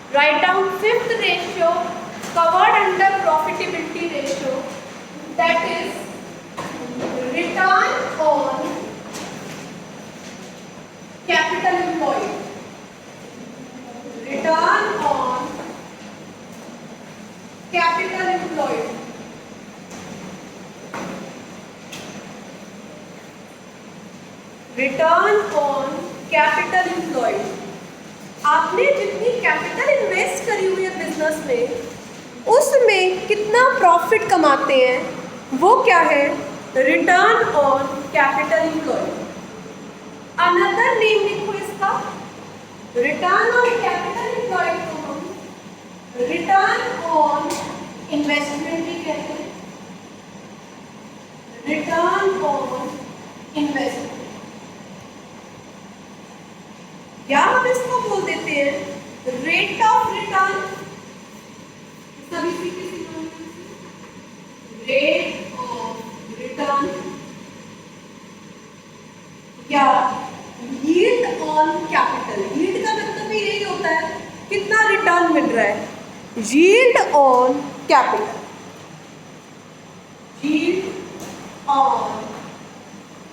Write down fifth ratio covered under profitability ratio, that is return on capital employed. Return on capital employed. Return on capital employed. आपने जितनी capital invest करी हुई है business में, उसमें कितना profit कमाते हैं, वो क्या है? Return on capital employed. Another name लिखो इसका, रिटर्न ऑन कैपिटल एम्प्लॉयड को हम रिटर्न ऑन इन्वेस्टमेंट भी कहते हैं। रिटर्न ऑन इन्वेस्टमेंट, या हम इसको बोल देते हैं रेट ऑफ रिटर्न। सभी रेट ऑफ रिटर्न या यील्ड ऑन कैपिटल। यील्ड का मतलब भी यही होता है कितना रिटर्न मिल रहा है। Yield on capital, yield on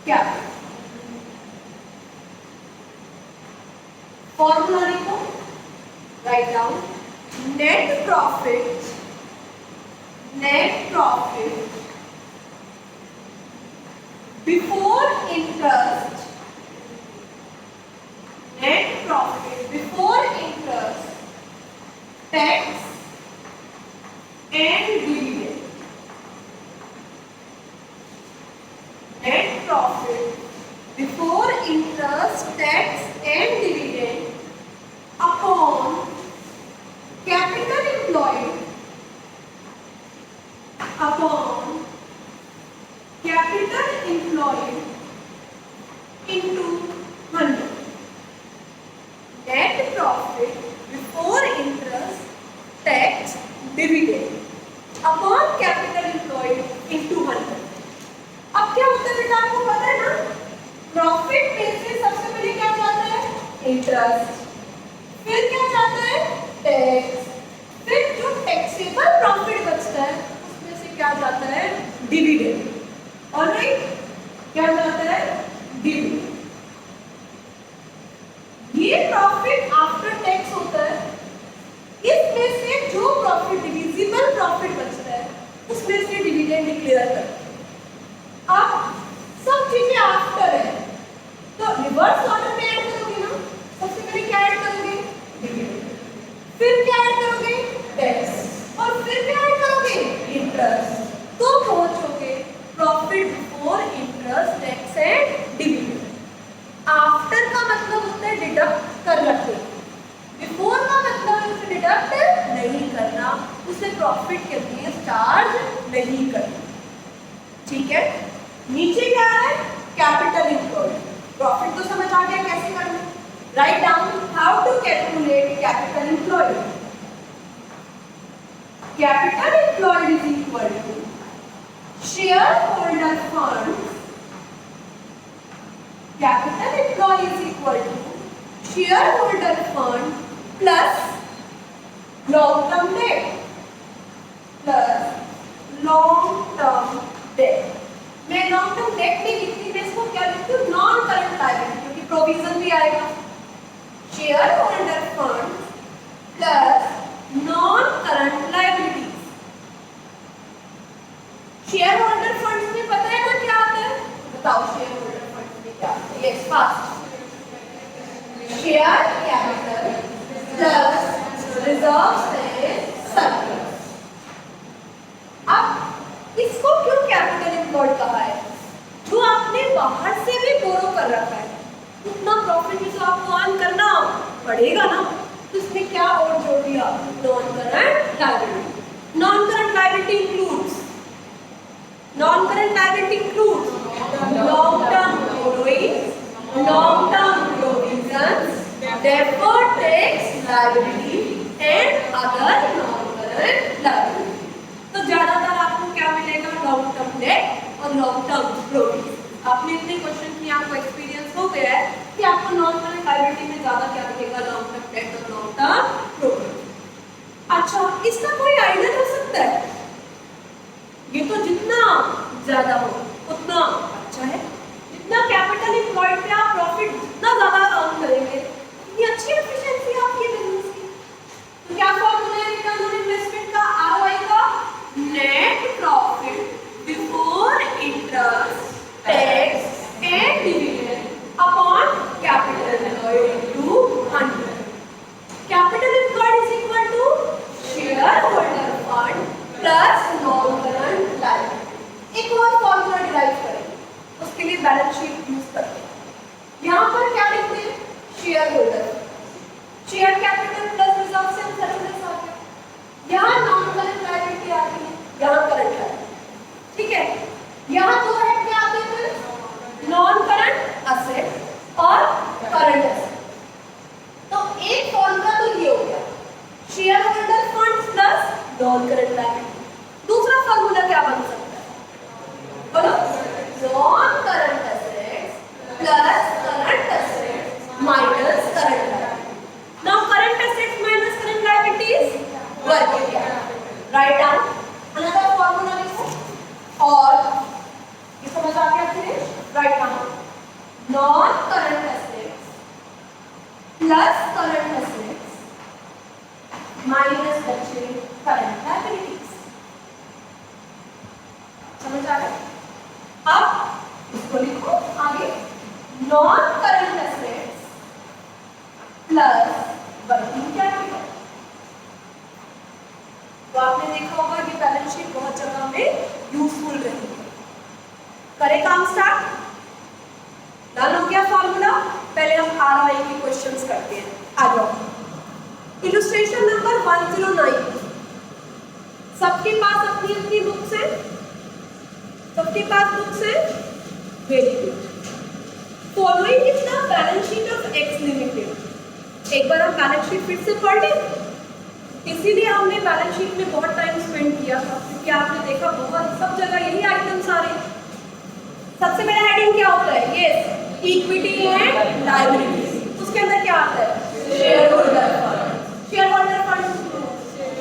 capital. Formula लिखो, write down net profit, net profit before interest, net profit before interest, tax and dividend. Net profit before interest, tax and dividend upon capital employed, upon capital employed into 100. Net profit before interest, tax, dividend upon capital employed into 100. अब क्या होता है बेटा, आपको पता है ना, profit में से सबसे पहले क्या जाता है? इंटरेस्ट, फिर क्या जाता है? टैक्स, फिर जो टैक्सेबल प्रॉफिट बचता है उसमें से क्या जाता है? डिविडेंड। ऑलराइट, क्या जाता है? डिविडेंड। ये प्रॉफिट आफ्टर टैक्स होता है। इसमें से जो प्रॉफिट, डिविजिबल प्रॉफिट बचता है, उसमें से डिविडेंड डिक्लेयर करते हैं। अब सब चीजें आफ्टर है, तो रिवर्स ऑर्डर में ऐड करोगे ना। सबसे पहले क्या ऐड करोगे? डिविडेंड, फिर क्या ऐड करोगे? टैक्स, और फिर क्या ऐड करोगे? इंटरेस्ट। तो पहुंचोगे profit before interest, tax and dividend. After का मतलब होता है डिडक्ट कर रखे, बिफोर का मतलब है उसे डिडक्ट नहीं करना, उसे प्रॉफिट के अगेंस्ट चार्ज नहीं करना। ठीक है, नीचे क्या है? Capital employed. प्रॉफिट तो समझ आ गया कैसे करना। Write down how to calculate capital employed. Capital employed is equal to shareholder fund. Capital employed is equal to shareholder fund plus long term debt, plus long term debt. मैं long term debt नहीं लिखती, मैं इसको क्या लिखती हूँ? Non current liability, क्योंकि provision भी आएगा। Shareholder fund plus non current liabilities. Shareholder funds में पता है ना क्या आता है? बताओ शेयर होल्डर फंड्स में क्या आता है? Yes, fast. Share capital plus reserves and surplus. अब इसको क्यों कैपिटल एम्प्लॉयड कहा है? जो आपने बाहर से भी बोरो कर रखा है, उतना प्रॉफिट भी तो आपको अर्न करना पड़ेगा ना। तो इसमें क्या और जोड़ दिया? Non current liability. Non current liability includes, non current liability includes long term borrowings, long term provisions, deferred tax liability and other non-current liability। तो ज्यादातर आपको क्या मिलेगा? लॉन्ग टर्म डेट और लॉन्ग टर्म प्रोविजन। आपने इतने क्वेश्चन किए, आपको एक्सपीरियंस हो गया है कि आपको नॉन करंट लायबिलिटी में ज्यादा क्या मिलेगा? लॉन्ग टर्म डेट और लॉन्ग टर्म प्रोविजन। अब इसका कोई आइडिया हो सकता है? ये तो जितना ज्यादा हो उतना अच्छा है, जितना कैपिटल एम्प्लॉयड पे आप प्रॉफिट जितना ज्यादा अर्न करेंगे उतनी अच्छी एफिशिएंसी आपकी बिजनेस की। तो क्या फॉर्मूला है रिटर्न ऑन इन्वेस्टमेंट का, आरओआई का? Net profit before interest tax and dividend upon capital employed into 100। Capital employed is equal to shareholder fund plus non current liability. एक और फॉर्मूला डिराइव करेंगे, उसके लिए बैलेंस शीट यूज करते हैं। यहाँ पर क्या लिखते हैं? Share holder, share capital plus reserve से सरप्लस आ गया। यहाँ नॉन करंट लायबिलिटी आती है, यहाँ करंट लायबिलिटी। ठीक है, यहाँ दो हेड क्या आते हैं? नॉन करंट असेट और करंट असेट। तो एक फॉर्मूला तो ये हो गया, share holder funds plus non current liability. दूसरा फॉर्मूला क्या बन सकता है? बोलो। Non current assets plus current assets minus current liability. Now current assets minus current liabilities working capital. Write down another formula लिखो और ये समझ आ गया फिर? Write down non current assets plus current assets minus बचे करंट लायबिलिटीज। समझ आ गया? अब इसको लिखो आगे, non current assets plus working capital. तो आपने देखा होगा ये बैलेंस शीट बहुत जगह में यूजफुल रही है। करें काम स्टार्ट? डन हो गया फॉर्मूला? पहले हम आरओआई के क्वेश्चंस करते हैं। आ जाओ। Illustration number 109। सबके पास अपनी अपनी बुक्स हैं? सबके पास बुक्स हैं? Very good. Following is the balance sheet of x limited. एक बार हम बैलेंस शीट फिर से पढ़ लें। इसीलिए हमने बैलेंस शीट में बहुत टाइम स्पेंड किया था, क्योंकि आपने देखा बहुत सब जगह यही आइटम्स आ रहे हैं। सबसे पहला हेडिंग क्या होता है? Yes, equity and liabilities. उसके अंदर क्या आता है? Share holder fund. Share holder fund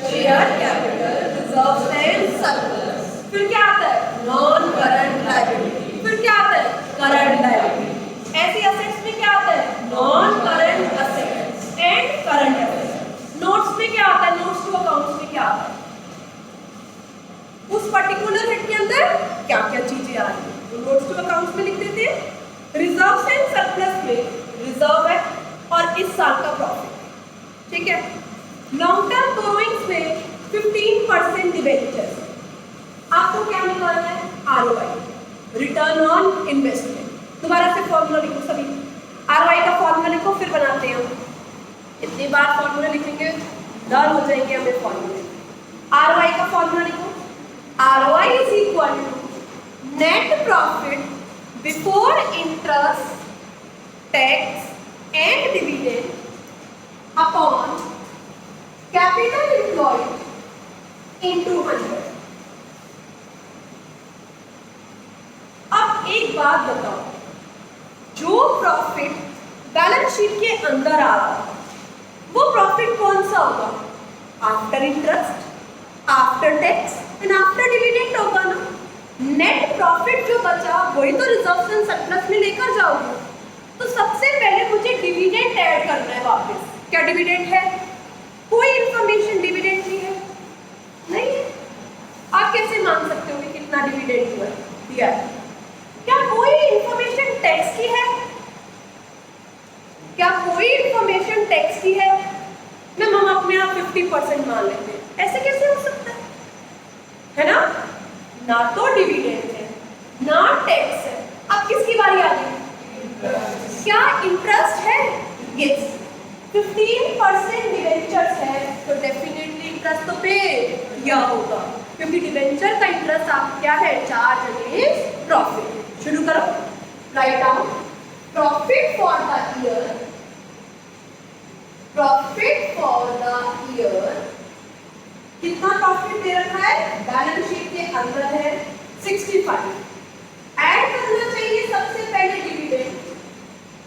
share capital reserves and surplus. फिर क्या आता है? Non current liability. फिर क्या आता है? Current liability. ऐसे असेट्स में क्या आता है? Non current assets and current assets. Notes में क्या आता है? नोट्स टू अकाउंट्स में क्या आता है? उस पर्टिकुलर हेड के अंदर क्या क्या चीजें आ रही है, तो नोट्स टू अकाउंट्स में लिख देते हैं। रिजर्व्स एंड सरप्लस में रिजर्व है और इस साल का प्रॉफिट। ठीक है। लॉन्ग टर्म बोरोइंग्स में 15% डिबेंचर्स। आपको क्या निकालना है? ROI, return on investment. दोबारा से फॉर्मूला लिखो सभी। आरओआई का फॉर्मूला लिखो, फिर बनाते हैं हम। इतनी बार फॉर्मूला लिखेंगे डर हो जाएंगे हमें फॉर्मूले। आरओआई का फॉर्मूला लिखो। ROI is equal to net profit before interest tax and dividend upon capital employed into 100। अब एक बात बताओ, जो प्रॉफिट बैलेंस शीट के अंदर आ रहा है वो प्रॉफिट कौन सा होगा? After interest, after tax and after dividend होगा ना। नेट प्रॉफिट जो बचा वही तो रिजर्व्स एंड सरप्लस में लेकर जाओगे। तो सबसे पहले मुझे डिविडेंड ऐड करना है वापस। क्या डिविडेंड है? कोई इंफॉर्मेशन डिविडेंड की है? नहीं है। आप कैसे मान सकते हो कि कितना डिविडेंड हुआ दिया है? क्या कोई इंफॉर्मेशन टैक्स की है? क्या कोई इंफॉर्मेशन टैक्स की है? मैम हम अपने आप 50% मान लेते हैं, ऐसे कैसे हो सकता है ना? ना तो डिविडेंड है ना टैक्स है। अब किसकी बारी आ गई? क्या इंटरेस्ट है? यस, 15% डिवेंचर्स है तो डेफिनेटली इंटरेस्ट तो पे किया होगा, क्योंकि डिवेंचर का इंटरेस्ट आप क्या है? Charge against profit. शुरू करो। Write down profit for the year. Profit for the year कितना प्रॉफिट दे रखा है? बैलेंस शीट के अंदर है 65। ऐड करना चाहिए सबसे पहले डिविडेंड,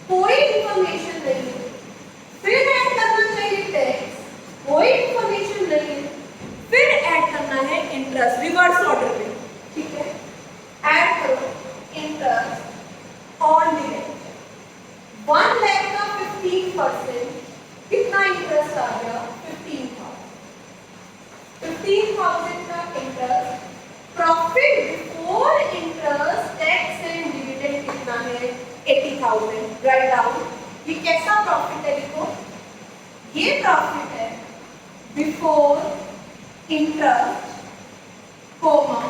कोई इंफॉर्मेशन नहीं है। फिर ऐड करना चाहिए टैक्स, कोई इंफॉर्मेशन नहीं है। करना है इंटरेस्ट रिवर्स ऑर्डर में, ठीक है। ऐड करो इंटरेस्ट ऑन डिबेंचर, 1 लाख का 15% कितना इंटरेस्ट आ गया, 15,000 का interest. Profit before interest tax and dividend कितना है, 80,000। राइट डाउन, ये कैसा प्रॉफिट है, देखो ये प्रॉफिट है before interest comma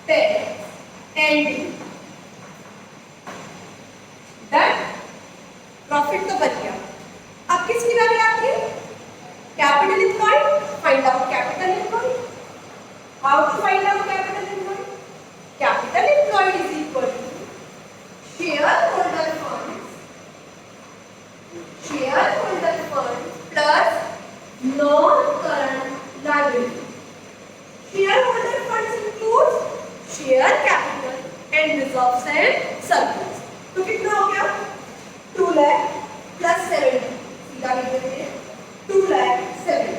tax and that profit तो बच गया। अब किसकी बारी आती है, capital employed. Find out capital employed. How to find out capital employed, capital employed is equal to shareholder funds, shareholder funds plus non current liability. Shareholder funds includes share capital and reserves and surplus. तो कितना हो गया, 2 lakh plus 70, सीधा लिख देते हैं 2 lakh 70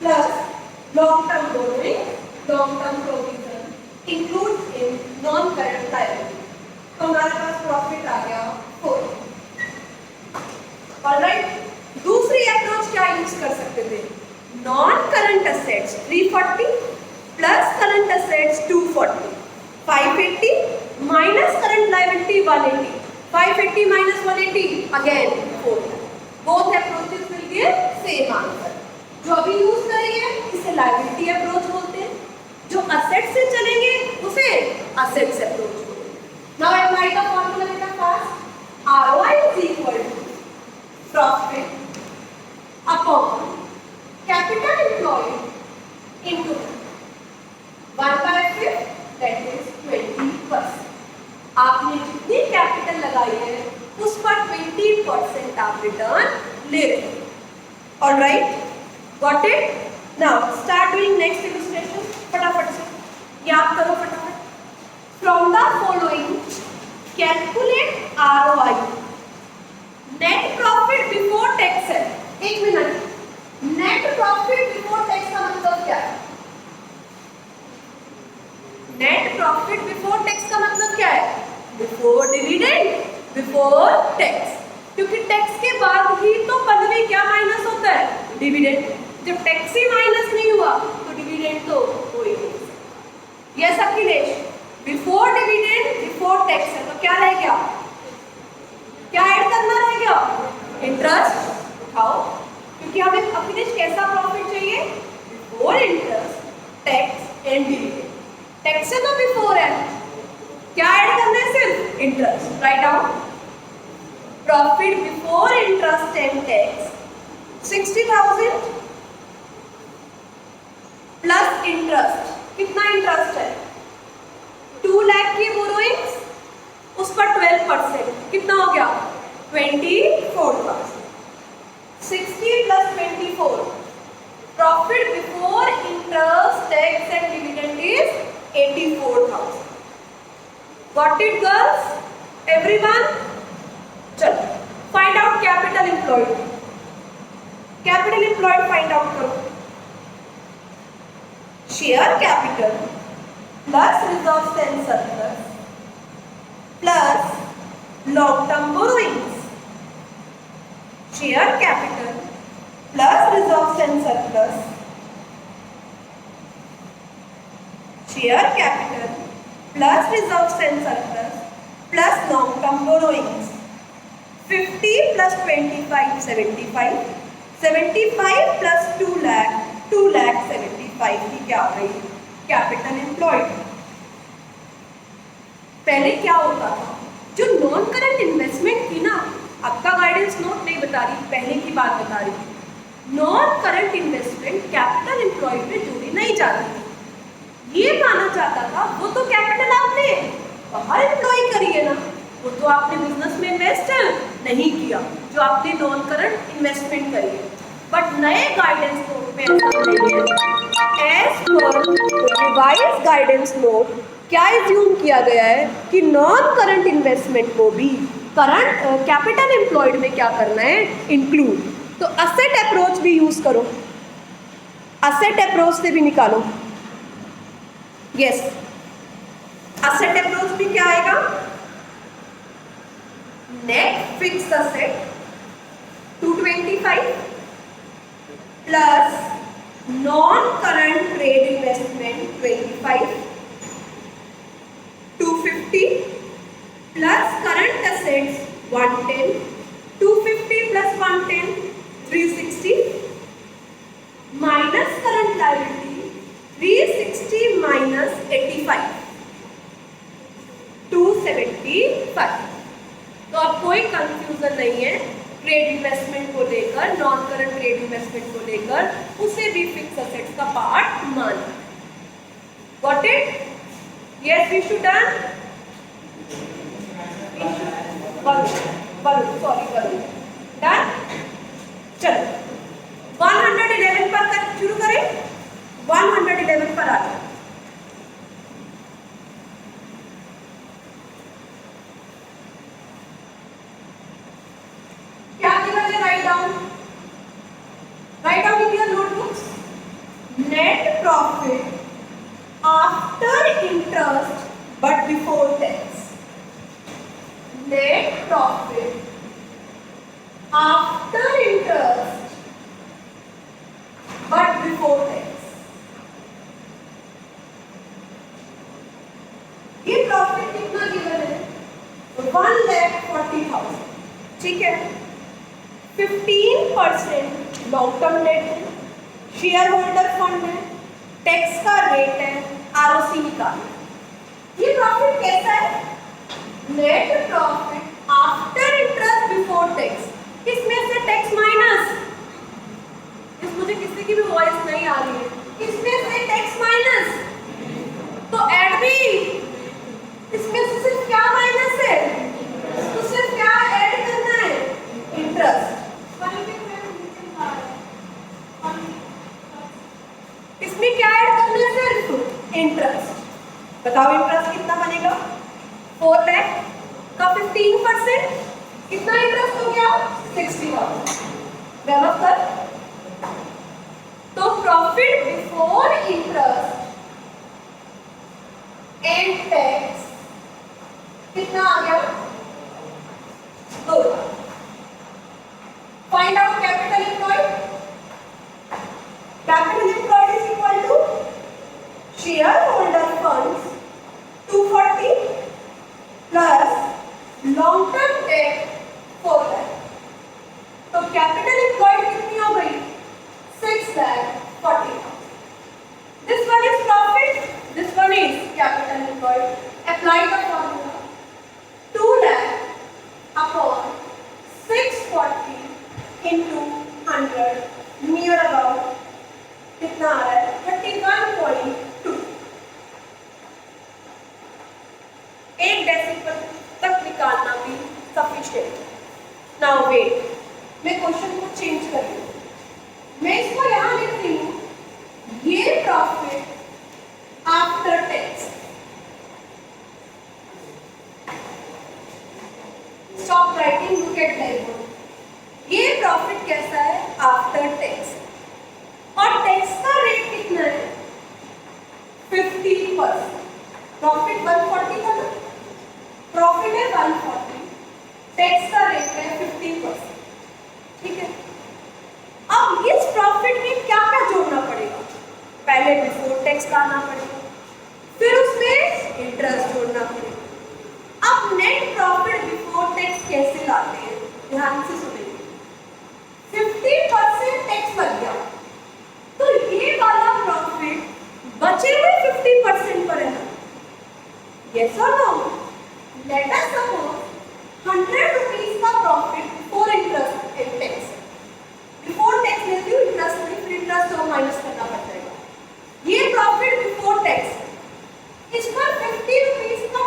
plus long term borrowing, long term provision includes in non current liability. तो हमारे पास प्रॉफिट आ गया 4। ऑलराइट, दूसरी अप्रोच क्या यूज कर सकते थे, non current assets 340 plus current assets 240, 580 minus current liability 180, 580 minus 180 again 4। both approaches will give same answer। जो अभी यूज करेंगे इसे लायबिलिटी अप्रोच बोलते हैं, जो असेट से चलेंगे उसे असेट्स अप्रोच बोलते हैं। नाउ अप्लाई द फॉर्मूला बेटा fast. ROI is equal to profit upon capital employed into 1/5 that is 20%। आपने जितनी कैपिटल लगाई है उस पर 20% आप रिटर्न ले रहे हैं। Alright, got it. Now start doing next illustration. फटाफट से याद करो फटाफट। From the following calculate ROI, net profit before tax है। 1 minute, net profit before tax का मतलब क्या है, नेट प्रॉफिट बिफोर टैक्स का मतलब क्या है, बिफोर डिविडेंड बिफोर टैक्स, क्योंकि टैक्स के बाद ही तो पदवी क्या माइनस होता है, डिविडेंड। जब टैक्स ही माइनस नहीं हुआ तो डिविडेंड तो हो ही नहीं। Yes Akhilesh, before dividend before tax है तो क्या रह गया, क्या ऐड करना रह गया, इंटरेस्ट उठाओ, क्योंकि हमें अखिलेश कैसा प्रॉफिट चाहिए, before interest tax and dividend. Tax से तो बिफोर है, क्या ऐड करना है, सिर्फ interest. Write down, profit before interest and tax 60,000 plus interest. कितना इंटरेस्ट है, 2 लाख की बोरोइंग्स, उस पर 12%, कितना हो गया 24,000। 60 plus 24, profit before interest tax and dividend is 84,000। Got it girls? Everyone? चलो find out capital employed. Capital employed find out करो। Share capital plus reserves and surplus plus long term borrowings. Share capital plus reserves and surplus, share capital plus reserves and surplus plus long term borrowings। 50 plus 25 75, 75 plus 2 lakh 2,75,000 की क्या हो गई, capital employed. पहले क्या होता था, जो non current investment थी ना, आपका गाइडेंस नोट नहीं बता रही, पहले की बात बता रही। Non current investment capital employed में जोड़ी नहीं जाती थी। ये माना जाता था वो तो कैपिटल आपने बाहर एम्प्लॉय करी है ना, वो तो आपने बिजनेस में इन्वेस्ट नहीं किया जो आपने नॉन करंट इन्वेस्टमेंट करी है। बट नए गाइडेंस नोट में ऐसा नहीं है। एज पर रिवाइज गाइडेंस नोट क्या एज्यूम किया गया है कि नॉन करंट इन्वेस्टमेंट को भी करंट कैपिटल एम्प्लॉयड में क्या करना है, इंक्लूड। तो असेट अप्रोच भी यूज करो, असेट अप्रोच से भी निकालो। यस, असेट अप्रोच में क्या आएगा? Net fixed asset 225 plus non current trade investment 25, 250 plus current assets 110, 250 plus 110 360 minus current liability 360 minus 85 275। तो अब कोई कंफ्यूजन नहीं है ट्रेड इन्वेस्टमेंट को लेकर, नॉन करंट ट्रेड इन्वेस्टमेंट को लेकर, उसे भी फिक्स असेट्स का पार्ट माना। Got it? Yes, we should done. Sorry done. चलो 111 पर तक शुरू करें। 111 पर आ जाओ। क्या गिवन है? Write down in your notebooks. Net profit after interest but before tax. Net profit after interest but before tax. ये प्रॉफिट कितना गिवन है? 1,40,000। ठीक है, 15% लॉन्ग टर्म डेट है, शेयर होल्डर फंड है, टैक्स का रेट है, आरओसी निकालना। ये प्रॉफिट कैसा है? Net profit after interest before tax. किसमें से टैक्स माइनस? इस मुझे किसी की भी वॉइस नहीं आ रही है। किसमें से टैक्स माइनस? तो ऐड भी इसमें से सिर्फ क्या माइनस है? तो सिर्फ क्या ऐड करना है? इंटरेस्ट। इसमें क्या ऐड करना है? सिर्फ इंटरेस्ट। बताओ इंटरेस्ट कितना बनेगा? 4 लाख का 15% कितना इंटरेस्ट हो गया? 60,000। डेवलप कर। तो profit before interest and tax कितना आ गया? 2 lakh. Find out capital employed. Capital employed is equal to shareholder funds 240 plus long term debt 4 lakh. तो कैपिटल एम्प्लॉयड कितनी हो गई? 6,40,000। This one is profit, this one is capital employed. Apply the formula. 2 lakh upon 640 into 100 near about कितना आ रहा है? 31.2। एक decimal तक निकालना भी सफिशिएंट। नाउ वेट, मैं क्वेश्चन को चेंज कर रही हूँ। मैं इसको यहाँ लिख रही हूँ, ये profit after tax. Stop writing, look at blackboard. ये प्रॉफिट कैसा है? After tax. और टैक्स का रेट कितना है? 50%। प्रॉफिट 140 था ना, प्रॉफिट है 140, टैक्स का रेट है 50%। ठीक है, अब इस प्रॉफिट में क्या क्या जोड़ना पड़ेगा? पहले बिफोर टैक्स लाना पड़ेगा, फिर उसमें इंटरेस्ट जोड़ना पड़ेगा। अब नेट प्रॉफिट बिफोर टैक्स कैसे लाते हैं? ध्यान से सुनिए। 50% टैक्स लग गया, तो ये वाला प्रॉफिट बचे हुए 50% पर है ना? यस और no? Let us suppose 100 rupees का profit before interest and tax. Before tax लेती हूँ, इंटरेस्ट नहीं, फिर इंटरेस्ट तो माइनस करना पड़ जाएगा। ये प्रॉफिट बिफोर टैक्स, इस पर 50 रुपीस का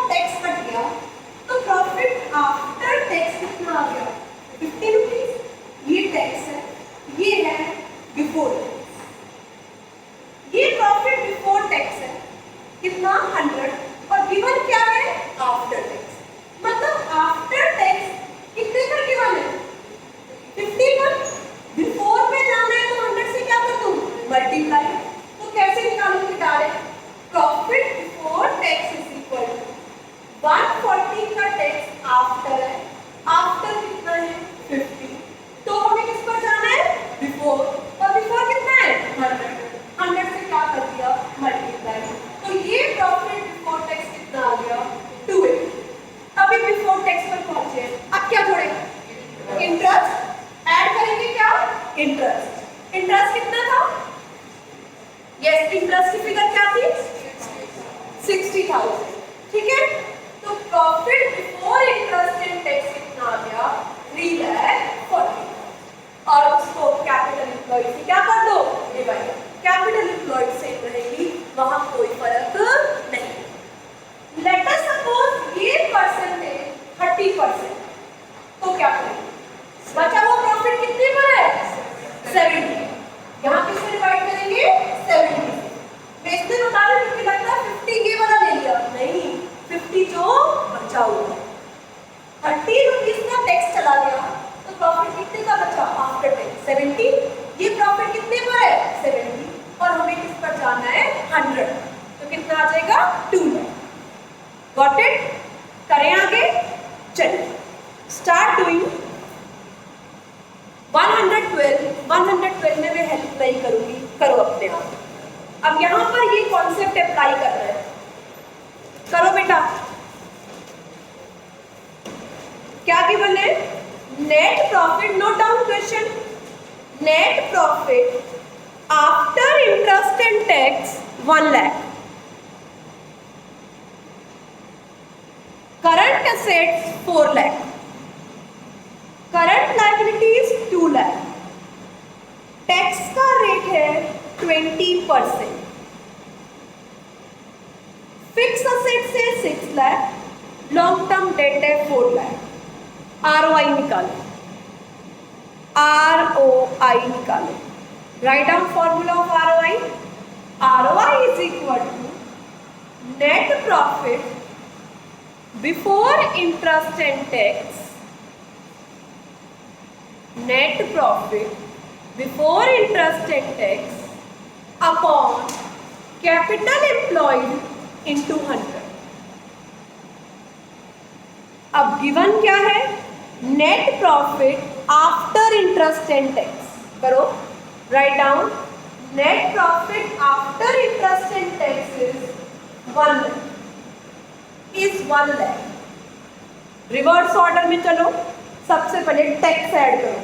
यस, इंटरेस्ट की फिगर क्या थी? 60,000, ठीक है। तो profit before interest and tax कितना आ गया? 3,40,000। और उसको कैपिटल एम्प्लॉयड से क्या कर दो? डिवाइड। कैपिटल एम्प्लॉयड से रहेगी, वहां कोई फर्क नहीं। लेट अस सपोज ये परसेंटेज 30%, तो क्या करेंगे? बचा हुआ प्रॉफिट कितने पर है? 70। यहाँ किससे डिवाइड करेंगे? 70। मैं इसलिए बता रही हूँ क्योंकि लगता है 50 ये वाला ले लिया, नहीं, 50 जो बचा हुआ, 30 रुपीज का टैक्स चला गया, तो प्रॉफिट कितने का बचा आफ्टर टैक्स? 70। ये प्रॉफिट कितने पर है? 70। और हमें किस पर जाना है? 100। तो कितना आ जाएगा? 2 लाख। Got it? करें आगे? चलिए स्टार्ट डूइंग। 112 में मैं हेल्प नहीं करूंगी, करो अपने आप। अब यहां पर ये कॉन्सेप्ट अप्लाई कर रहे हैं, करो बेटा। क्या गिवन है? Net profit, note down question. Net profit after interest and tax 1 lakh. Current assets 4 lakh. Current liabilities 2 lakh. Tax का रेट है 20%। फिक्स असेट से 6 लाख, लॉन्ग टर्म डेट है 4 लाख। आरओआई निकालो, आरओआई निकालो। Write down formula of ROI. ROI is equal to net profit before interest and tax, net profit before interest and tax upon capital employed into 100। अब given क्या है? Net profit after interest and tax. करो, write down. Net profit after interest and tax is 1 lakh, is 1 lakh. Reverse order में चलो, सबसे पहले tax add करो।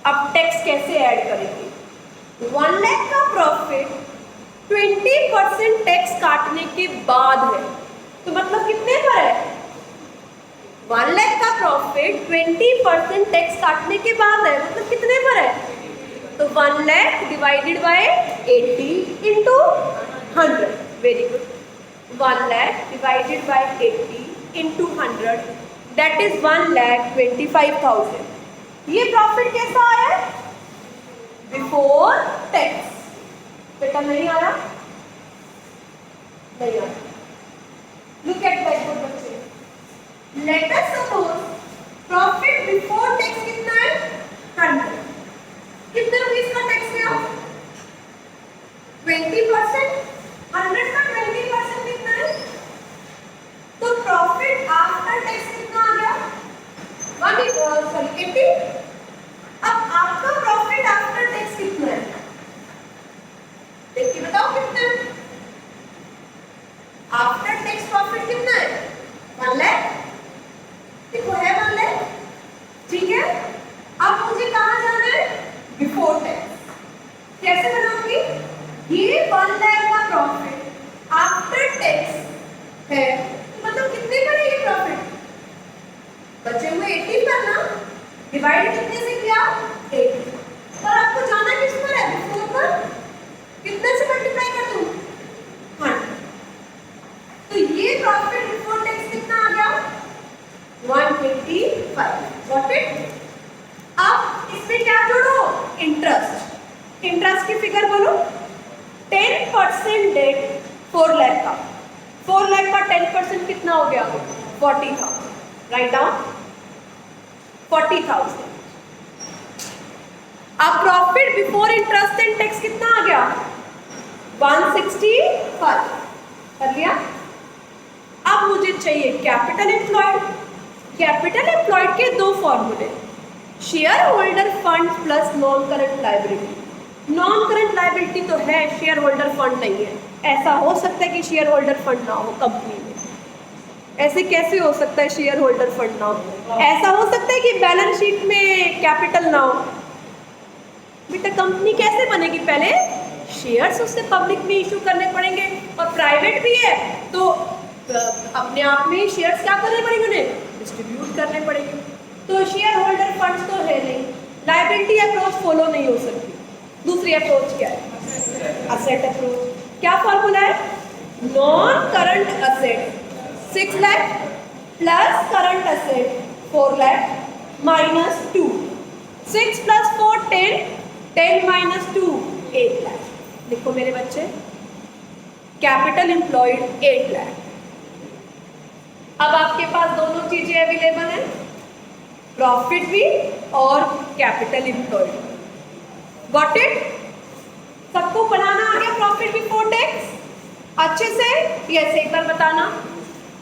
अब टैक्स कैसे ऐड करेंगे? 1 लाख का प्रॉफिट 20% टैक्स काटने के बाद है, तो मतलब कितने पर है? 1 लाख का प्रॉफिट 20% टैक्स काटने के बाद है, मतलब कितने पर है? तो 1 lakh divided by 80 into 100। Very good. 1 lakh divided by 80 into 100, that is 1,25,000। ये प्रॉफिट कैसा आया? Before tax. बेटा नहीं आया? नहीं आया। लुक एट दैट गुड बच्चे। Late us suppose profit before tax कितना है? 100। कितने रुपीस का टैक्स है? 20%। 100 का 20% कितना है? तो प्रॉफिट आफ्टर टैक्स कितना आ गया? 80। अब आपका प्रॉफिट आफ्टर टैक्स कितना है? देखिए बताओ कितना है? आफ्टर टैक्स प्रॉफिट कितना है? 1 लाख। देखो है 1 लाख, ठीक है। अब मुझे कहाँ जाना है? Before tax. कैसे बनाऊंगी? ये 1 लाख का प्रॉफिट आफ्टर टैक्स है, मतलब कितने का है ये प्रॉफिट? बचे हुए 80 पर ना, डिवाइड कितने से किया? 80। और आपको जाना किस पर है? बिफोर पर। कितने से मल्टीप्लाई कर दूं? 100। तो ये प्रॉफिट बिफोर टैक्स कितना आ गया? 125। Got it? अब इसमें क्या जोड़ो? इंटरेस्ट। इंटरेस्ट की फिगर बोलो। 10% डेट 4 लाख का, 4 लाख का 10% कितना हो गया? 40,000। Write down 40,000। अब profit before interest and tax कितना आ गया? 165। कर लिया। अब मुझे चाहिए कैपिटल एम्प्लॉयड। कैपिटल एम्प्लॉयड के दो फॉर्मूले, share holder fund plus non current liability. Non current liability तो है, शेयर होल्डर फंड नहीं है। ऐसा हो सकता है कि शेयर होल्डर फंड ना हो कंपनी में। ऐसे कैसे हो सकता है शेयर होल्डर फंड ना हो? ऐसा हो सकता है कि बैलेंस शीट में कैपिटल ना हो। बेटा कंपनी कैसे बनेगी? पहले शेयर्स उससे पब्लिक में इशू करने पड़ेंगे, और प्राइवेट भी है तो अपने आप में शेयर्स क्या करने पड़ेंगे, उन्हें डिस्ट्रीब्यूट करने पड़ेंगे। तो शेयर होल्डर फंड्स तो है नहीं, लायबिलिटी अप्रोच फॉलो नहीं हो सकती। दूसरी अप्रोच क्या है, असेट अप्रोच। क्या फॉर्मूला है, non current asset 6 lakh plus current asset 4 lakh minus 2, 6 plus 4 10, 10 minus 2 8 lakh. देखो मेरे बच्चे, कैपिटल एम्प्लॉयड 8 लाख। अब आपके पास दोनों चीजें अवेलेबल हैं, प्रॉफिट भी और कैपिटल एम्प्लॉयड। Got it? सबको बनाना आ गया प्रॉफिट बिफोर टैक्स अच्छे से? यस, एक बार बताना।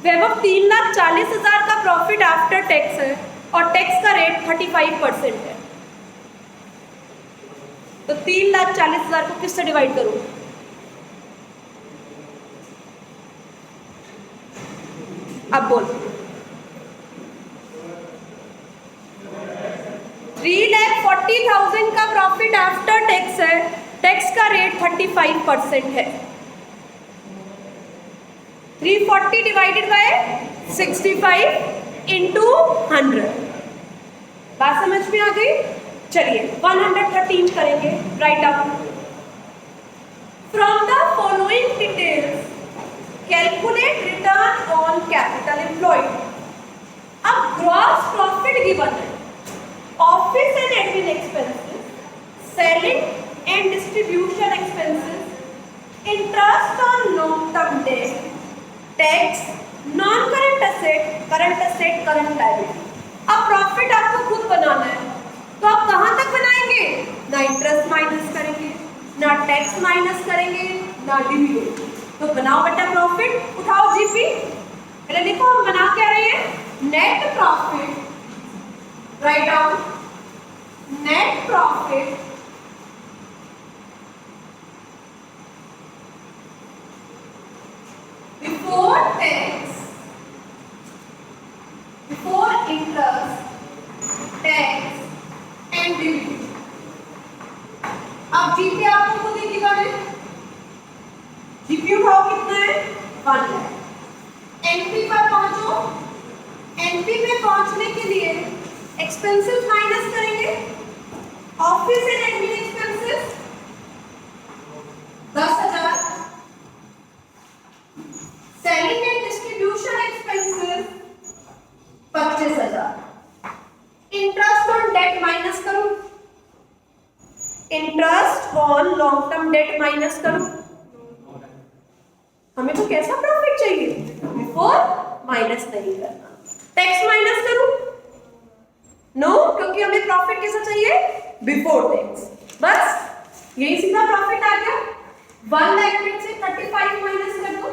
वैभव 3,40,000 का प्रॉफिट आफ्टर टैक्स है और टैक्स का रेट 35% है, तो 3,40,000 को किससे डिवाइड करो? अब बोल। 3,40,000 का प्रॉफिट आफ्टर टैक्स है, टैक्स का रेट 35% है। 340 डिवाइडेड बाय 65 इंटू 100। बात समझ में आ गई? चलिए 113 करेंगे। Write down. From the following details calculate return on capital employed. अब ग्रॉस प्रॉफिट गिवन है, office and admin expenses, selling and distribution expenses, interest on long term date, tax, non current asset, current liability. अब profit आपको खुद बनाना है, तो आप कहां तक बनाएंगे? ना इंटरेस्ट माइनस करेंगे, ना टैक्स माइनस करेंगे, ना डिविडेंड। तो बनाओ बेटा प्रॉफिट, उठाओ जीपी। पहले देखो हम बना क्या रहे हैं, net profit. Right down, net profit before tax, before interest, tax and dividend. अब जीपी आपको खुद ही दिखा दे, जीपी उठाओ कितना है, 1 लाख। एनपी पर पहुंचो, एनपी पे पहुंचने के लिए एक्सपेंसेस माइनस करेंगे, office and admin expenses 10,000, selling and distribution expenses 25,000, interest on debt minus करो, interest on long term debt minus करो। हमें तो कैसा प्रॉफिट चाहिए, बिफोर माइनस नहीं करना। टैक्स माइनस करूं? नो, क्योंकि हमें प्रॉफिट कैसा चाहिए, बिफोर टैक्स। बस यही सीधा प्रॉफिट आ गया। 1 लाख में से 35 माइनस कर दो,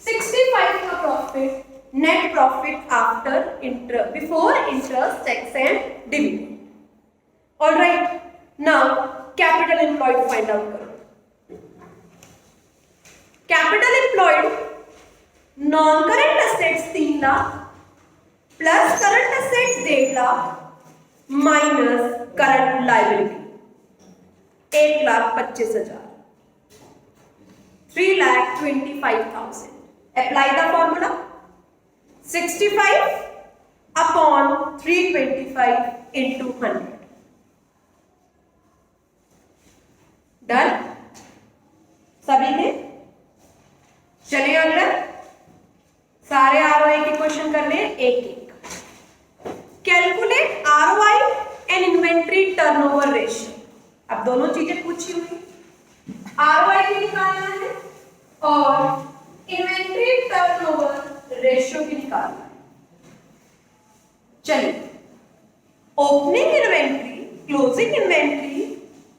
65 का profit, net profit after before interest, tax and dividend. Alright, now capital employed find out करो। Capital employed, non current assets 3 lakh plus current assets 1.5 lakh minus current liability 1,25,000, 3,25,000। Apply the formula, 65 upon 325 into 100। Done सभी ने? चलिए अगला, सारे ROI के question कर ले एक एक। Calculate ROI and inventory turnover ratio. अब दोनों चीजें पूछी हुई, आरओआई भी निकालना है और इन्वेंट्री टर्नओवर रेशियो भी निकालना है। चलिए, opening inventory, closing inventory,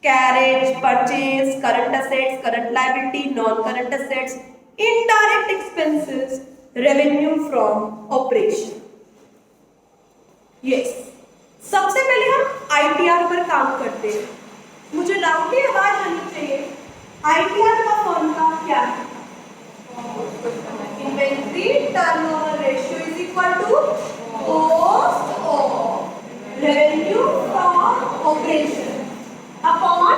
carriage, purchase, current assets, current liability, non current assets, indirect expenses, revenue from operation. Yes, सबसे पहले हम आईटीआर पर काम करते हैं। मुझे लाउडली आवाज आनी चाहिए। आईटीआर का फॉर्मूला क्या है? Inventory turnover ratio is equal to cost of revenue from operation upon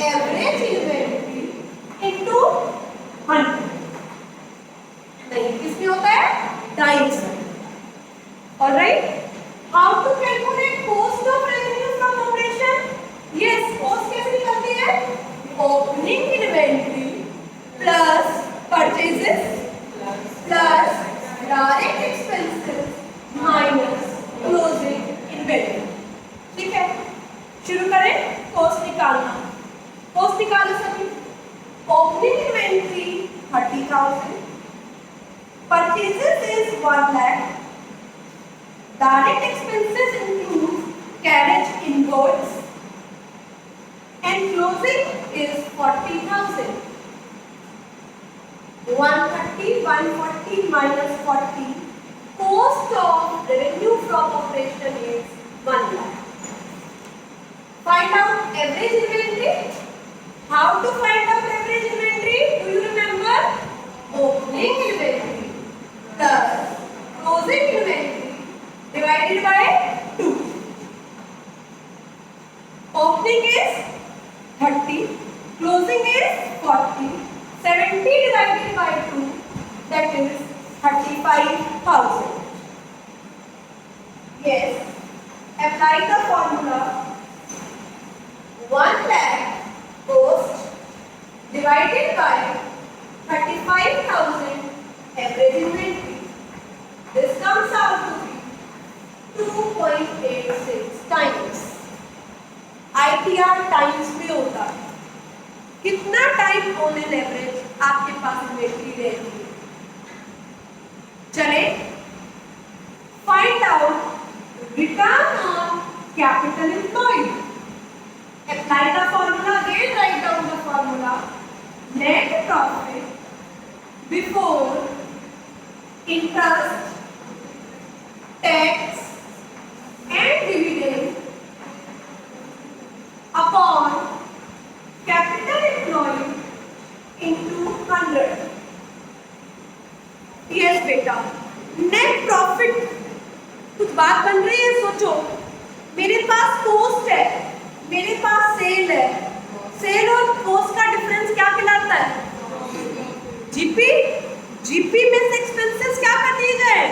average inventory निकालो सभी। Opening inventory 30,000, purchases is 1 lakh, direct expenses include carriage inwards, and closing is 40,000. 130, 140 minus 40. Cost of revenue from operation is 1 lakh. Find out average inventory. How to find out average inventory? Do you remember? Opening inventory plus closing inventory divided by 2. Opening is 30, closing is 40. 70 divided by 2, that is 35,000. Yes, apply the formula. 1 lakh cost divided by 35,000 average inventory. This comes out to be 2.86 times. ITR times में होता है कितना time on an average आपके पास inventory रहती है। चले find out return on capital employed. Apply the formula again, write down the formula. Net profit before interest, tax and dividend upon capital employed into 100. Yes बेटा, net profit कुछ बात बन रही है। सोचो, मेरे पास कॉस्ट है, मेरे पास सेल है, सेल और कॉस्ट का डिफरेंस क्या कहलाता है? जीपी। जीपी में से एक्सपेंसेस क्या कर दिए जाए?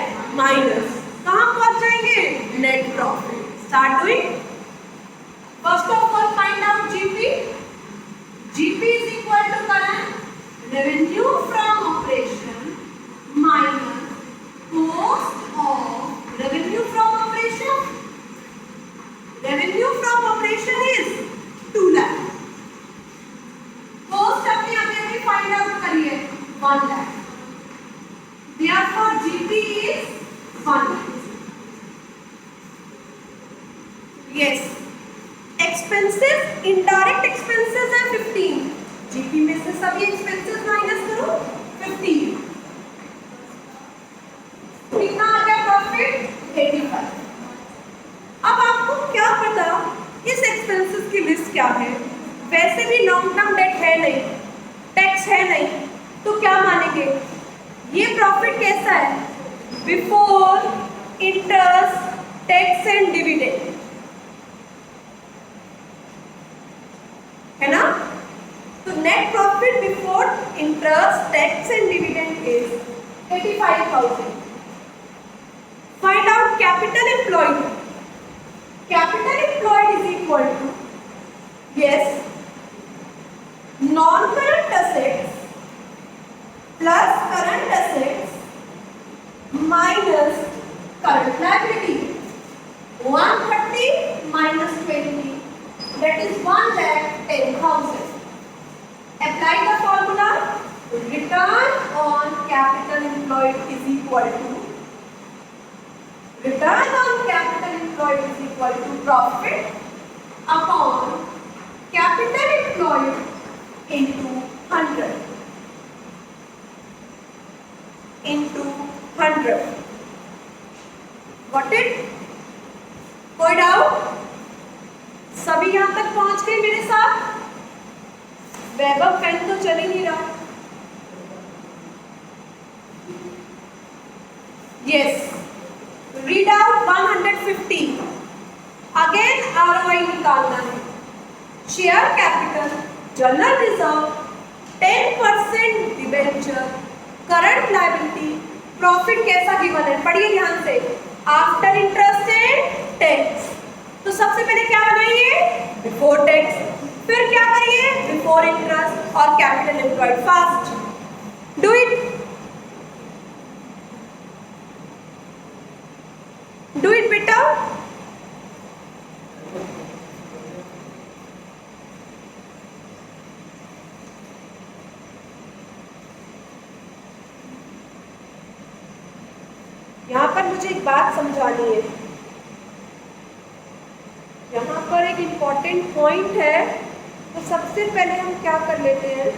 माइनस। कहाँ पहुंच जाएंगे? Net profit. Start doing. First of all, find out GP. GP is equal to current revenue from operation minus cost of revenue from operation. Revenue from operation is 2 lakh. Cost अपने अभी find out करिए 1 lakh. Therefore, GP is 1 lakh. Yes. Expenses, indirect expenses है 15। GP में से सभी expenses minus करो 15। कितना आ गया प्रॉफिट? 85। अब आपको क्या पता इस एक्सपेंसेस की लिस्ट क्या है? वैसे भी लॉन्ग टर्म डेट है नहीं, टैक्स है नहीं, तो क्या मानेंगे? ये प्रॉफिट कैसा है? Before interest, tax and dividend, है ना? तो net profit before interest, tax and dividend is 85,000. Find out capital employed. Capital employed is equal to, yes, non current assets plus current assets minus current liability. 130 minus 20, that is 1,10,000. Apply the formula. Return on capital employed is equal to, return on capital employed is equal to profit upon capital employed into 100. Into 100. Got it? कोई doubt? सभी यहां तक पहुंच गए मेरे साथ? वैभव pen तो चल ही नहीं रहा। Yes, read out 150। Again ROI निकालना है। Share capital, general reserve, 10% debenture, current liability, profit कैसा गिवन है? पढ़िए ध्यान से। After interest and tax. तो सबसे पहले क्या बनाइए? Before tax. फिर क्या करिए? बिफोर इंटरेस्ट और capital employed. Fast do it, do it बेटा। यहाँ पर मुझे एक बात समझानी है, यहाँ पर एक इम्पॉर्टेंट पॉइंट है। तो सबसे पहले हम क्या कर लेते हैं,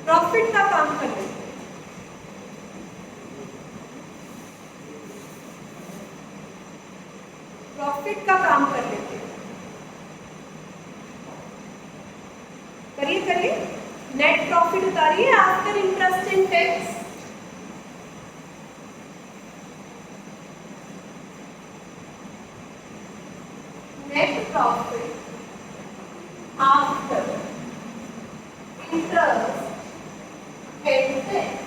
प्रॉफिट का काम कर लेते हैं। प्रॉफिट का काम कर लेते हैं, करिए करिए। नेट प्रॉफिट उतारिए after interest and tax. Net profit after interest and tax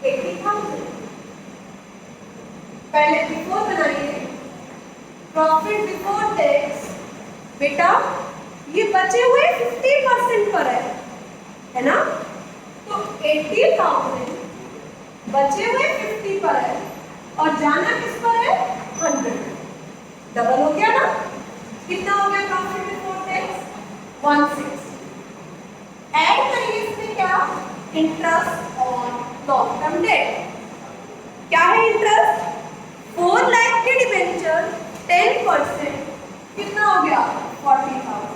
80,000। पहले बिफोर बनाइए, प्रॉफिट बिफोर टैक्स। बेटा ये बचे हुए 50% पर है ना, तो 80,000 बचे हुए 50 पर है और जाना किस पर है, 100। डबल हो गया ना, कितना हो गया प्रॉफिट बिफोर टैक्स, 16। ऐड करिए इसमें क्या, interest on long term date. क्या है इंटरेस्ट, 4 लाख के डिबेंचर 10%, कितना हो गया 40,000।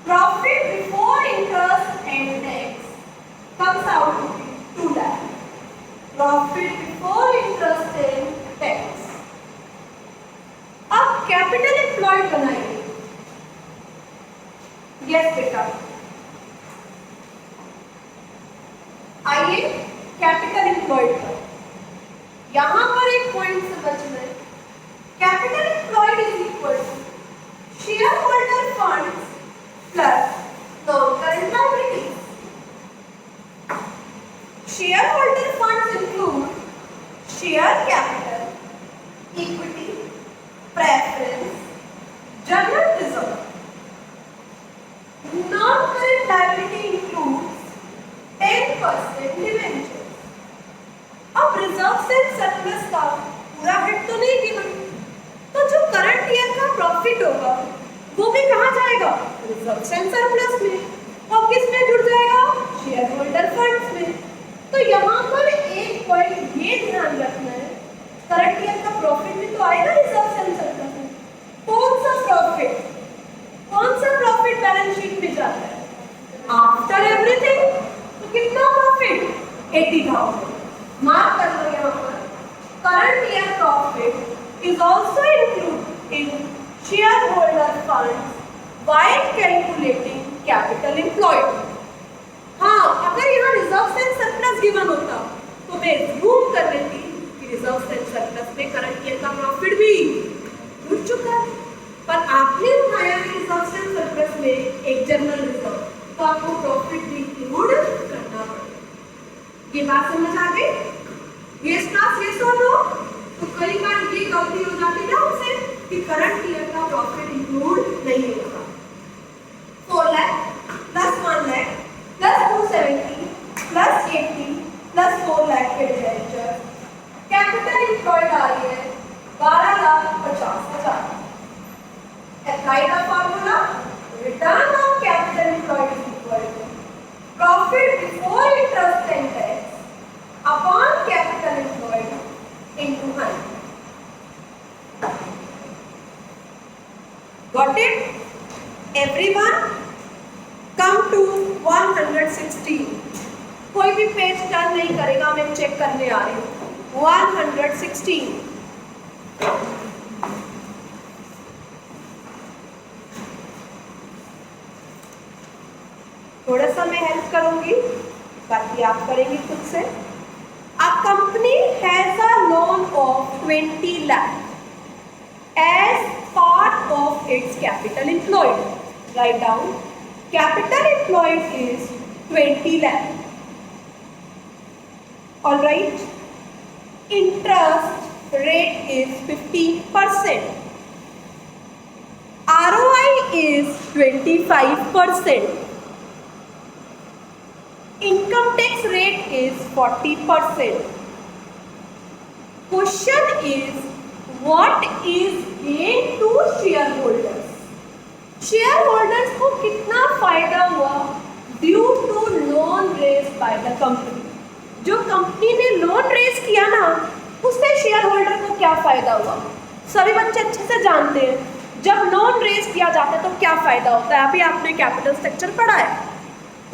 Profit before interest and tax comes out to be 2 lakh. Profit before interest and tax. अब कैपिटल एम्प्लॉयड बनाएंगे। यस बेटा, आइए कैपिटल एम्प्लॉयड पर। यहां पर एक पॉइंट से बचना है। Capital employed is equal to shareholder funds plus non current liabilities. Shareholder funds include share capital, equity, preference, general reserve. Non current liability includes 10% debenture. अब रिजर्व एंड सरप्लस का पूरा head तो नहीं given, तो जो current year का profit होगा वो भी कहाँ जाएगा, रिजर्व एंड सरप्लस में। और किस में जुड़ जाएगा, शेयर होल्डर फंड्स में। तो यहाँ पर एक पॉइंट ये ध्यान रखना है, करंट ईयर का प्रॉफिट भी तो आएगा रिजर्व एंड सरप्लस में। कौन सा प्रॉफिट बैलेंस शीट में जाता है, आफ्टर एवरीथिंग। तो कितना प्रॉफिट, 80,000। मार्क कर लो यहाँ पर, current year profit is also include in share holder funds while calculating capital employed। हाँ, अगर यहाँ रिजर्व एंड सरप्लस गिवन होता तो मैं जूम कर लेती कि रिजर्व एंड सरप्लस में करंट ईयर का प्रॉफिट भी जुड़ चुका है, पर आपने उठाया है रिजर्व एंड सरप्लस में एक जनरल रिजर्व, तो आपको प्रॉफिट भी इंक्लूड करना पड़ेगा। ये बात समझ आ गई? ये स्टाफ ये सो लो, तो कई बार ये गलती हो जाती है हमसे कि करंट ईयर का प्रॉफिट इंक्लूड नहीं होगा। 4 lakh plus 1 lakh plus 270 plus 80 plus 4 lakh के डिबेंचर, कैपिटल एम्प्लॉयड आ रही है 12,50,000। Apply the formula, return on capital employed is equal to profit before interest and tax upon capital employed into 100। Got it? Everyone come to 116। कोई भी page turn नहीं करेगा, मैं check करने आ रही हूँ। 116। थोड़ा सा मैं हेल्प करूंगी, बाकी आप करेंगे खुद से। A company has a loan of 20 lakh as part of its capital employed. Write down, capital employed is 20 lakh. All right. Interest rate is 15%. ROI is 25%. Income tax rate is 40%. Question is, what is gain to shareholders? Shareholders को कितना फायदा हुआ due to loan raise by the company. जो company ने loan raise किया ना, उससे share holder को क्या फायदा हुआ? सभी बच्चे अच्छे से जानते हैं जब लोन रेज किया जाता है तो क्या फायदा होता है। अभी आपने कैपिटल स्ट्रक्चर पढ़ा है।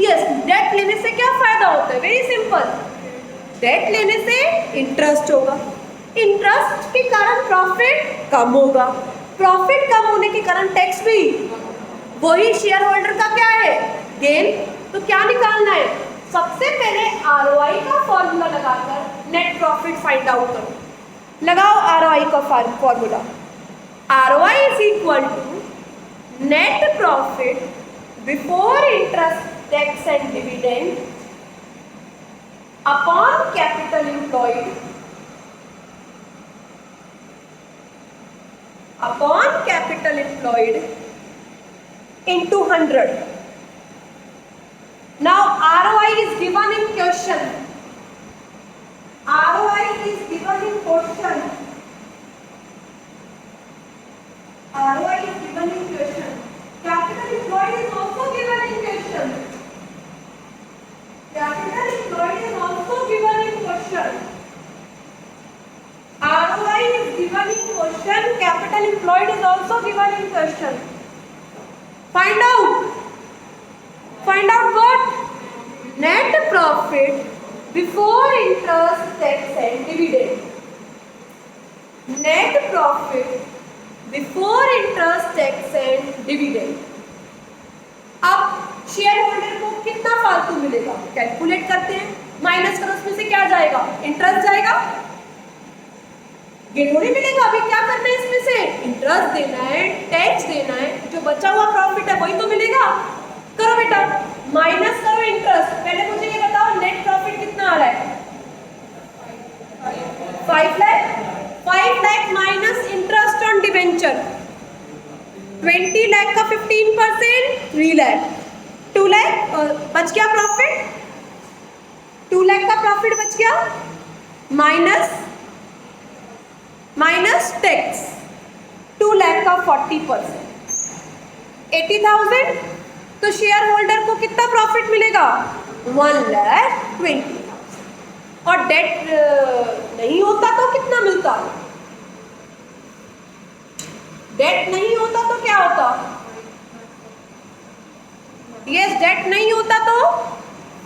यस, डेट लेने से क्या फायदा होता है? वेरी सिंपल, डेट लेने से इंटरेस्ट होगा, इंटरेस्ट के कारण प्रॉफिट कम होगा, प्रॉफिट कम होने के कारण टैक्स भी, वही शेयर होल्डर का क्या है? गेन। तो क्या निकालना है? सबसे पहले आरओआई का फॉर्मूला लगाकर नेट प्रॉफिट फाइंड आउट करो। लगाओ आरओआई का formula. ROI is equal to net profit before interest, tax and dividend upon capital employed into 100. Now ROI is given in question. ROI is given in question. ROI is given in question. Capital employed is also given in question. Capital employed is also given in question. ROI is given in question. Capital employed is also given in question. Find out what? Net profit before interest, tax and dividend. Net profit before interest, tax and dividend. अब share holder को कितना फालतू मिलेगा? Calculate करते हैं, minus करो, उसमें से क्या जाएगा? इंटरेस्ट जाएगा, ये थोड़ी मिलेगा। अभी क्या करना है? इसमें से इंटरेस्ट देना है, टैक्स देना है, जो बचा हुआ प्रॉफिट है वही तो मिलेगा। करो बेटा, माइनस करो इंटरेस्ट। पहले मुझे ये बताओ नेट प्रॉफिट कितना आ रहा है? 5 lakh. 5 lakh minus interest on debenture 20 lakh का 15% 3 लाख, 2 लाख बच गया प्रॉफिट। 2 लाख का प्रॉफिट बच गया, माइनस टैक्स 2 लाख का 40%, 80,000। तो शेयर होल्डर को कितना प्रॉफिट मिलेगा? 1,20,000। और डेट नहीं होता तो कितना मिलता? डेट नहीं होता तो क्या होता? यस, डेट नहीं होता तो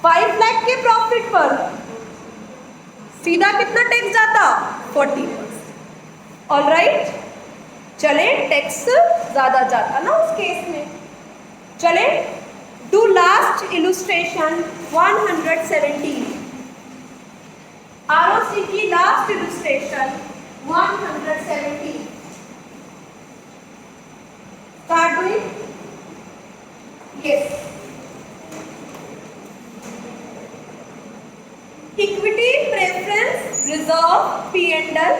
5 लाख के प्रॉफिट पर सीधा कितना टैक्स जाता? 40%। ऑलराइट, चले, टैक्स ज्यादा जाता ना उस केस में। चले, डू लास्ट इलुस्ट्रेशन 117। आरओसी की last illustration 117। Start doing. Yes, equity preference reserve P&L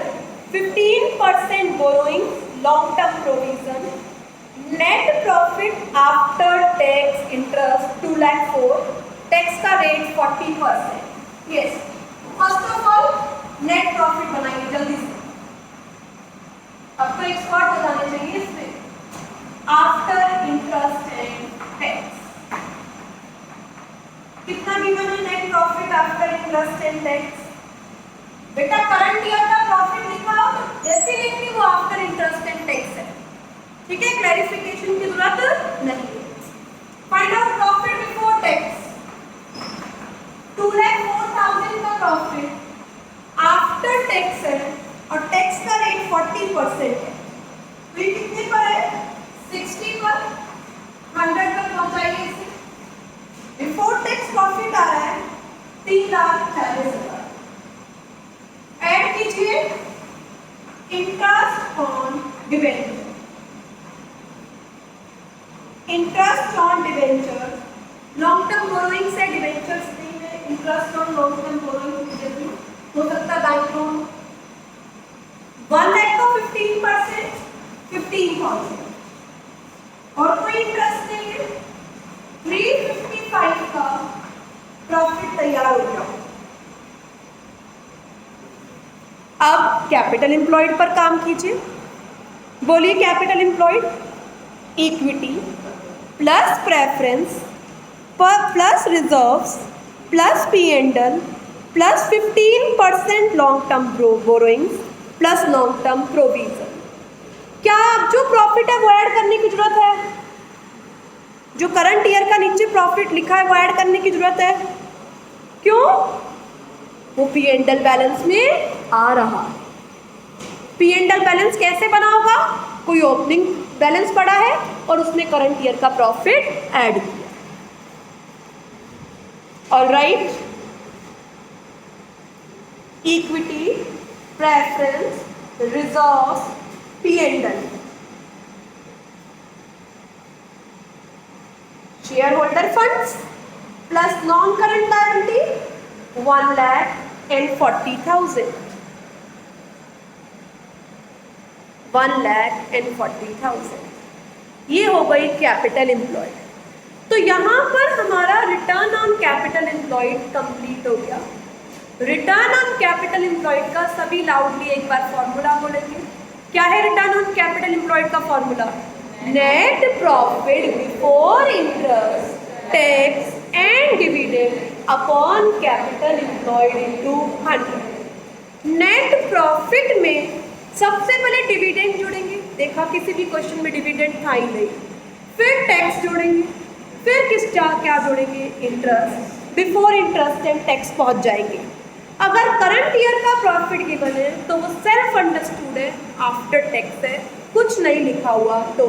15% borrowing, long term provision, net profit after tax interest 2 lakh 4, tax का rate 40%। Yes, first of all net profit बनाएंगे जल्दी से। अब तो expert हो जाने चाहिए इसमें। आफ्टर इंटरेस्ट एंड टैक्स कितना गिवन है? Net profit after interest and tax. बेटा करंट ईयर का प्रॉफिट लिखा हो तो डेफिनेटली वो आफ्टर इंटरेस्ट एंड टैक्स है। ठीक है, क्लैरिफिकेशन की जरूरत नहीं है। Find out profit before tax. 2,04,000 का प्रॉफिट आफ्टर टैक्स है और टैक्स का रेट 40% है। तो ये कितने पर है? 60 पर। 100 पर पहुंचाइए इसे। बिफोर टैक्स प्रॉफिट आ रहा है 3,40,000। ऐड कीजिए interest on debenture. Interest on debenture long term borrowing से डिवेंचर्स नहीं है, interest on long term borrowing हो सकता है बैंक लोन। 1 लाख का 15% 15,000 और कोई इंटरेस्ट नहीं है। 355 का प्रॉफिट तैयार हो गया। अब कैपिटल एम्प्लॉयड पर काम कीजिए। बोलिए capital employed equity plus preference plus reserves plus P and L plus 15% long term borrowings plus long term provision. क्या अब जो प्रॉफिट है वो ऐड करने की जरूरत है? जो करंट ईयर का नीचे प्रॉफिट लिखा है वो ऐड करने की जरूरत है। क्यों? वो पी एंड एल बैलेंस में आ रहा है। पी एंड एल बैलेंस कैसे बना होगा? कोई ओपनिंग बैलेंस पड़ा है और उसने करंट ईयर का प्रॉफिट ऐड किया। Alright, equity, preference, reserve, P and L, share holder funds plus non current liability 1,40,000, 1,40,000, ये हो गई कैपिटल एम्प्लॉयड। तो यहाँ पर हमारा return on capital employed complete हो गया। रिटर्न ऑन कैपिटल एम्प्लॉयड का सभी लाउडली एक बार फॉर्मूला बोलेंगे। क्या है रिटर्न ऑन कैपिटल एम्प्लॉयड का formula? Net profit before interest, tax and dividend upon capital employed into 100। Net profit में सबसे पहले डिविडेंड जोड़ेंगे, देखा किसी भी क्वेश्चन में डिविडेंड था ही नहीं। फिर टैक्स जोड़ेंगे, फिर क्या जोड़ेंगे? Interest. Before interest and tax पहुंच जाएंगे। अगर करंट ईयर का प्रॉफिट गिवन है तो वो सेल्फ अंडरस्टूड है, आफ्टर टैक्स है, कुछ नहीं लिखा हुआ। तो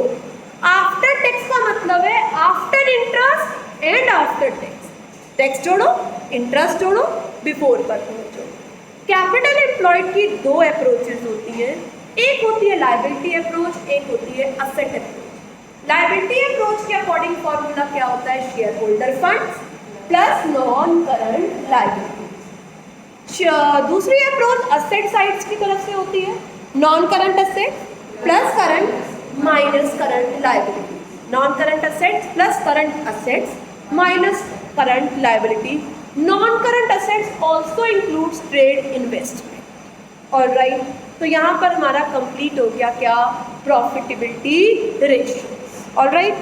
आफ्टर टैक्स का मतलब है after interest and after tax. Tax जोड़ो, इंटरेस्ट जोड़ो, बिफोर पर पहुंचो। कैपिटल एम्प्लॉयड की दो अप्रोचेस होती हैं, एक होती है लायबिलिटी अप्रोच, एक होती है असेट अप्रोच। लायबिलिटी अप्रोच के अकॉर्डिंग फॉर्मूला क्या होता है? Share holder funds plus non current liability. दूसरी अप्रोच असेट साइड्स की तरफ से होती है, non current asset plus current minus current liability. Non current assets plus current assets minus current liability. Non current assets also includes trade investment. Alright, तो यहाँ पर हमारा कंप्लीट हो गया क्या? Profitability ratio. ऑलराइट।